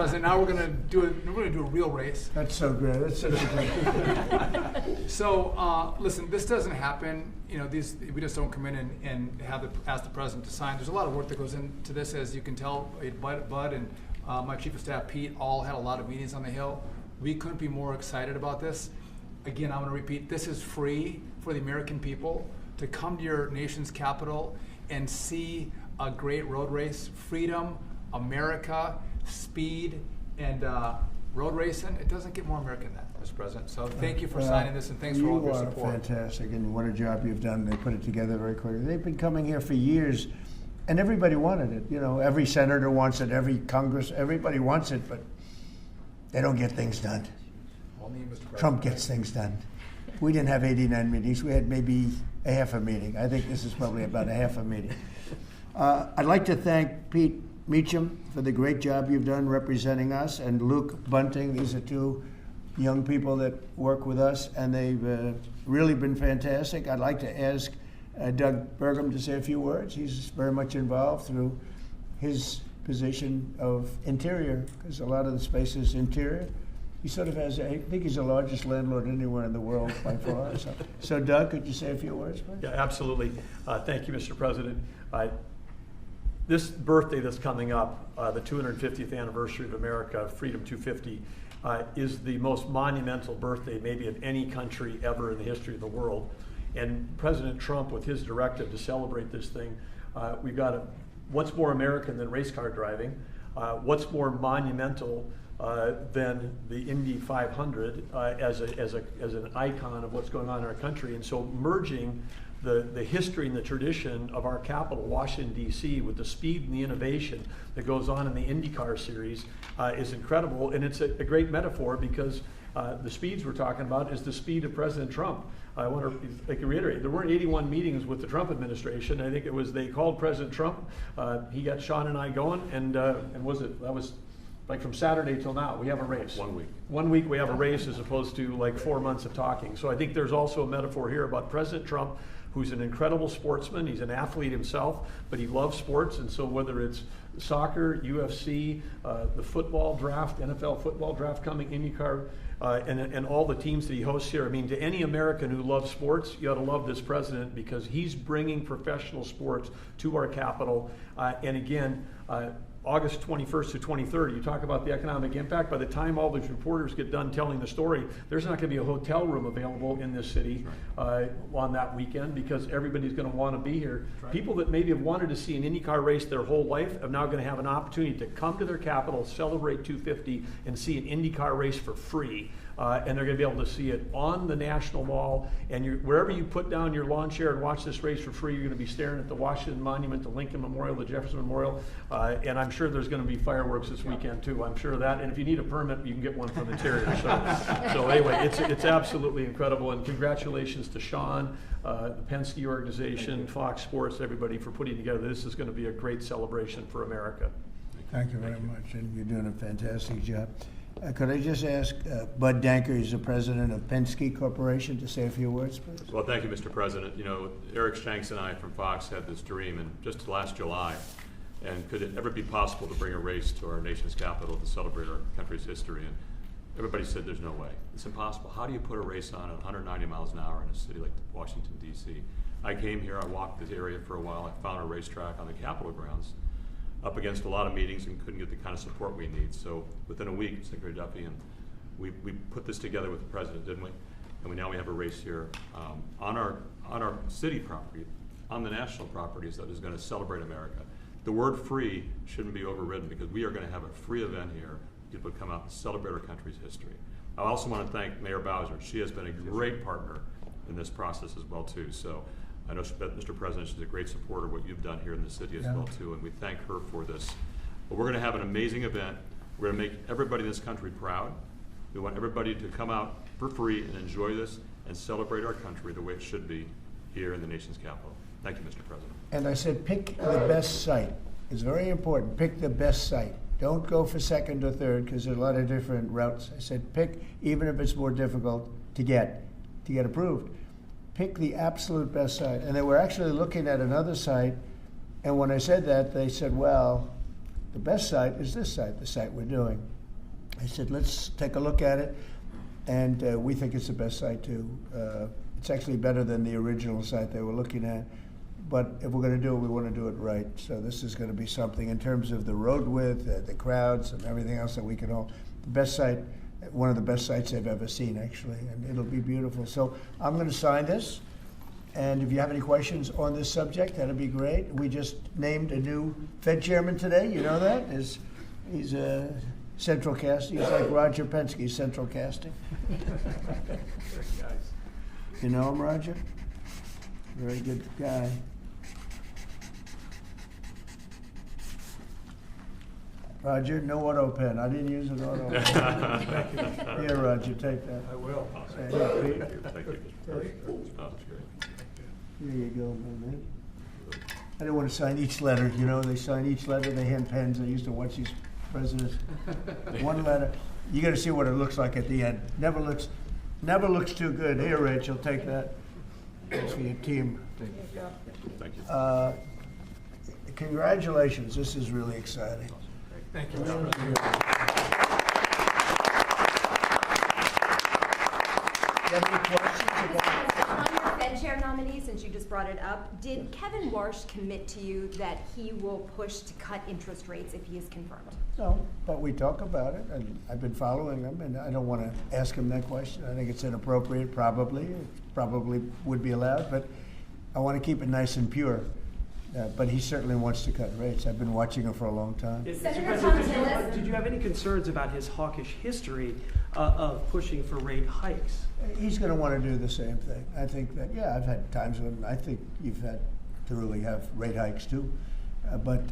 President, now we're going to do a real race. That's so great. That's such a great. So listen, this doesn't happen. You know, we just don't come in and ask the president to sign. There's a lot of work that goes into this, as you can tell. Bud and my chief of staff Pete all had a lot of meetings on the Hill. We couldn't be more excited about this. Again, I'm going to repeat: this is free for the American people to come to your nation's capital and see a great road race. Freedom, America, speed, and road racing. It doesn't get more American than that, Mr. President. So thank you for signing this, and thanks for all of your support. You are fantastic, and what a job you've done. They put it together very quickly. They've been coming here for years, and everybody wanted it. You know, every senator wants it, every Congress, everybody wants it, but they don't get things done. Only Mr. President. Trump gets things done. We didn't have 89 meetings. We had maybe a half a meeting. I think this is probably about a half a meeting. I'd like to thank Pete Meacham for the great job you've done representing us, and Luke Bunting. These are two young people that work with us, and they've really been fantastic. I'd like to ask Doug Burgum to say a few words. He's very much involved through his position of interior, because a lot of the space is interior. He sort of has, I think he's the largest landlord anywhere in the world by far. So Doug, could you say a few words, please? Yeah, absolutely. Thank you, Mr. President. This birthday that's coming up, the 250th anniversary of America, Freedom 250, is the most monumental birthday maybe of any country ever in the history of the world. And President Trump, with his directive to celebrate this thing, we've got what's more American than race car driving? What's more monumental than the Indy 500 as an icon of what's going on in our country? And so merging the history and the tradition of our capital, Washington, D.C., with the speed and the innovation that goes on in the IndyCar series is incredible. And it's a great metaphor, because the speeds we're talking about is the speed of President Trump. I want to reiterate, there weren't 81 meetings with the Trump administration. I think it was, they called President Trump, he got Sean and I going, and that was like from Saturday till now, we have a race. 1 week. 1 week we have a race, as opposed to like 4 months of talking. So I think there's also a metaphor here about President Trump, who's an incredible sportsman. He's an athlete himself, but he loves sports. And so whether it's soccer, UFC, the football draft, NFL football draft coming, IndyCar, and all the teams that he hosts here, I mean, to any American who loves sports, you ought to love this president, because he's bringing professional sports to our capital. And again, August 21st to 23rd, you talk about the economic impact. By the time all these reporters get done telling the story, there's not going to be a hotel room available in this city on that weekend, because everybody's going to want to be here. Right. People that maybe have wanted to see an IndyCar race their whole life are now going to have an opportunity to come to their capital, celebrate 250, and see an IndyCar race for free. And they're going to be able to see it on the National Mall. And wherever you put down your lawn chair and watch this race for free, you're going to be staring at the Washington Monument, the Lincoln Memorial, the Jefferson Memorial. And I'm sure there's going to be fireworks this weekend too. I'm sure of that. And if you need a permit, you can get one from Interior. So anyway, it's absolutely incredible. And congratulations to Sean, the Penske organization, Fox Sports, everybody for putting together. This is going to be a great celebration for America. Thank you very much. And you're doing a fantastic job. Could I just ask Bud Danker, he's the president of Penske Corporation, to say a few words, please? Well, thank you, Mr. President. You know, Eric Shanks and I from Fox had this dream, and just last July, and could it ever be possible to bring a race to our nation's capital to celebrate our country's history? And everybody said there's no way. It's impossible. How do you put a race on at 190 miles an hour in a city like Washington, D.C.? I came here, I walked this area for a while, I found a racetrack on the Capitol grounds, up against a lot of meetings, and couldn't get the kind of support we need. So within a week, Secretary Duffy and we put this together with the president, didn't we? And now we have a race here on our city property, on the national properties, that is going to celebrate America. The word free shouldn't be overridden, because we are going to have a free event here. People come out and celebrate our country's history. I also want to thank Mayor Bowser. She has been a great partner in this process as well too. So I know, Mr. President, she's a great supporter of what you've done here in the city as well too, and we thank her for this. But we're going to have an amazing event. We're going to make everybody in this country proud. We want everybody to come out for free and enjoy this and celebrate our country the way it should be here in the nation's capital. Thank you, Mr. President. And I said, pick the best site. It's very important. Pick the best site. Don't go for second or third, because there's a lot of different routes. I said, pick, even if it's more difficult to get approved. Pick the absolute best site. And they were actually looking at another site, and when I said that, they said, well, the best site is this site, the site we're doing. I said, let's take a look at it, and we think it's the best site too. It's actually better than the original site they were looking at, but if we're going to do it, we want to do it right. So this is going to be something in terms of the road width, the crowds, and everything else that we can all. The best site, one of the best sites I've ever seen, actually, and it'll be beautiful. So I'm going to sign this, and if you have any questions on this subject, that'd be great. We just named a new Fed chairman today. You know that? He's a central casting. He's like Roger Penske, central casting. You know him, Roger? Very good guy. Roger, no auto pen. I didn't use an auto pen. Here, Roger, take that. I will. Thank you. Thank you. That's great. Here you go, my man. I didn't want to sign each letter. You know, they sign each letter. They hand pens. I used to watch these presidents. One letter. You got to see what it looks like at the end. Never looks too good. Here, Rachel, take that. That's for your team. Thank you. Congratulations. This is really exciting. Thank you. You have any questions about On your Fed chair nominee, since you just brought it up, did Kevin Warsh commit to you that he will push to cut interest rates if he is confirmed? No, but we talk about it, and I've been following him, and I don't want to ask him that question. I think it's inappropriate, probably. It probably would be allowed, but I want to keep it nice and pure. But he certainly wants to cut rates. I've been watching him for a long time. Senator Thomas, did you have any concerns about his hawkish history of pushing for rate hikes? He's going to want to do the same thing. I think that, yeah, I've had times when I think you've had to really have rate hikes too. But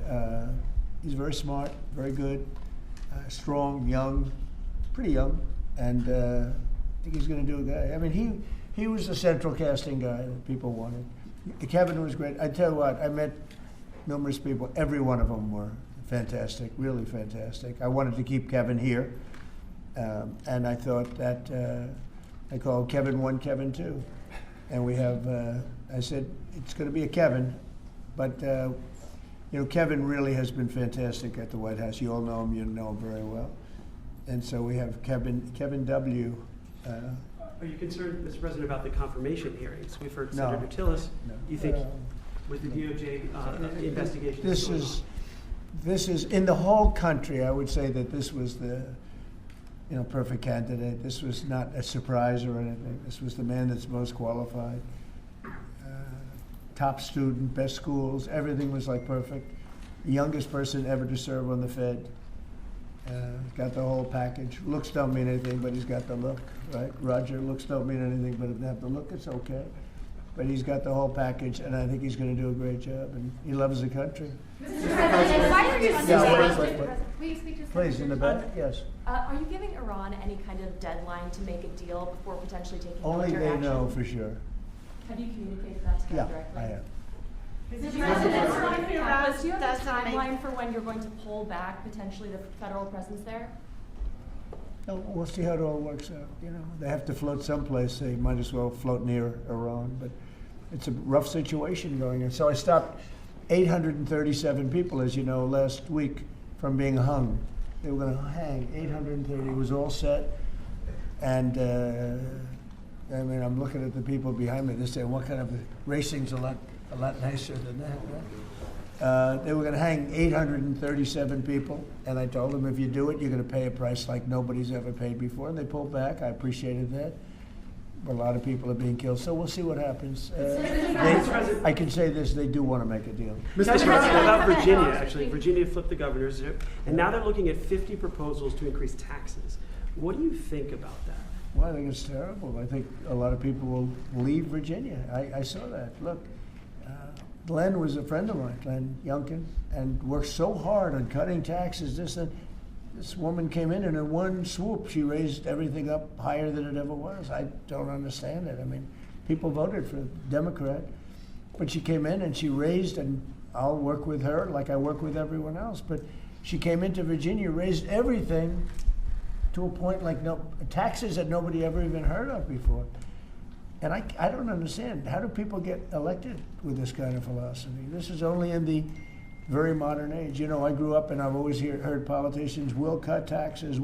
he's very smart, very good, strong, young, pretty young, and I think he's going to do a guy. I mean, he was the central casting guy that people wanted. Kevin was great. I tell you what, I met numerous people. Every one of them were fantastic, really fantastic. I wanted to keep Kevin here, and I thought that I called Kevin 1, Kevin 2, and we have. I said it's going to be a Kevin, but you know, Kevin really has been fantastic at the White House. You all know him. You know him very well, and so we have Kevin W. Are you concerned, Mr. President, about the confirmation hearings? We've heard No. Senator Tillis. No. You think with the DOJ investigation? This is in the whole country. I would say that this was the, perfect candidate. This was not a surprise or anything. This was the man that's most qualified. Top student, best schools, everything was like perfect. The youngest person ever to serve on the Fed. Got the whole package. Looks don't mean anything, but he's got the look, right? Roger, looks don't mean anything, but if they have the look, it's okay. But he's got the whole package, and I think he's going to do a great job, and he loves the country. Mr. President, why are you wait. Will you speak to Please, in the back, yes. Are you giving Iran any kind of deadline to make a deal before potentially taking Only military they action? know for sure. Have you communicated that to them Yeah, directly? I have. Mr. President, do you have a timeline for when you're going to pull back potentially the federal presence there? No, we'll see how it all works out. They have to float someplace. They might as well float near Iran, but it's a rough situation going on. So I stopped 837 people, as you know, last week from being hung. They were going to hang 830. It was all set, and I mean, I'm looking at the people behind me. They say, "What kind of racing's a lot nicer than that?" Right? They were going to hang 837 people, and I told them, if you do it, you're going to pay a price like nobody's ever paid before. And they pulled back. I appreciated that. But a lot of people are being killed, so we'll see what happens. I can say this: they do want to make a deal. Mr. President, about Virginia, actually, Virginia flipped the governorship, and now they're looking at 50 proposals to increase taxes. What do you think about that? Well, I think it's terrible. I think a lot of people will leave Virginia. I saw that. Look, Glenn was a friend of mine, Glenn Youngkin, and worked so hard on cutting taxes. This woman came in, and in one swoop, she raised everything up higher than it ever was. I don't understand it. I mean, people voted for Democrat, but she came in and she raised, and I'll work with her like I work with everyone else, but she came into Virginia, raised everything to a point like taxes that nobody ever even heard of before. And I don't understand. How do people get elected with this kind of philosophy? This is only in the very modern age. You know, I grew up and I've always heard politicians will cut taxes.